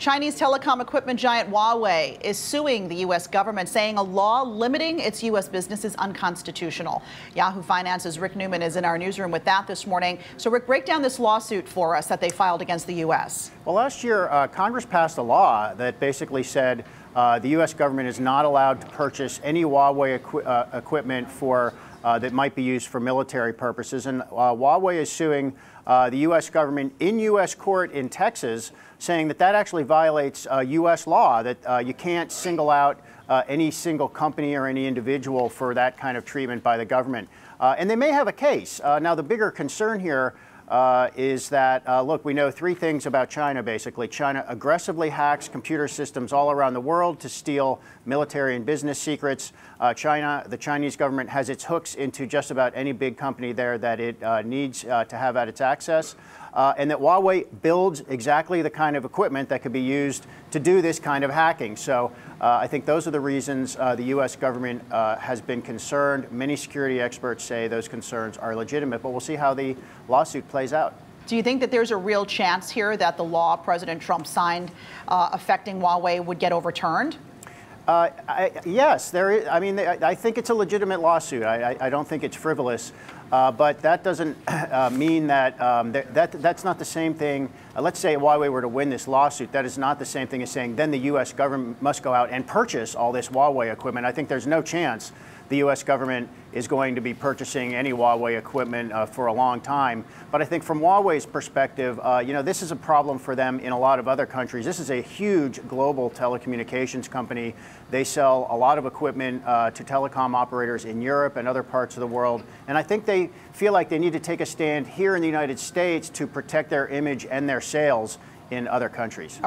Chinese telecom equipment giant Huawei is suing the U.S. government, saying a law limiting its U.S. business is unconstitutional. Yahoo Finance's Rick Newman is in our newsroom with that this morning. So, Rick, break down this lawsuit for us that they filed against the U.S. Well, last year, Congress passed a law that basically said the U.S. government is not allowed to purchase any Huawei equipment that might be used for military purposes. And Huawei is suing the U.S. government in U.S. court in Texas, saying that that actually violates U.S. law, that you can't single out any single company or any individual for that kind of treatment by the government. And they may have a case. Now, the bigger concern here is that, look, we know three things about China, basically. China aggressively hacks computer systems all around the world to steal military and business secrets. The Chinese government has its hooks into just about any big company there that it needs to have at its access. And that Huawei builds exactly the kind of equipment that could be used to do this kind of hacking. So I think those are the reasons the U.S. government has been concerned. Many security experts say those concerns are legitimate, but we'll see how the lawsuit plays out. Do you think that there's a real chance here that the law President Trump signed affecting Huawei would get overturned? Yes, there is. I mean, I think it's a legitimate lawsuit. I don't think it's frivolous. But that doesn't mean that, that's not the same thing. Let's say Huawei were to win this lawsuit. That is not the same thing as saying then the U.S. government must go out and purchase all this Huawei equipment. I think there's no chance the U.S. government is going to be purchasing any Huawei equipment for a long time. But I think from Huawei's perspective, this is a problem for them in a lot of other countries. This is a huge global telecommunications company. They sell a lot of equipment to telecom operators in Europe and other parts of the world. And I think they feel like they need to take a stand here in the United States to protect their image and their sales in other countries.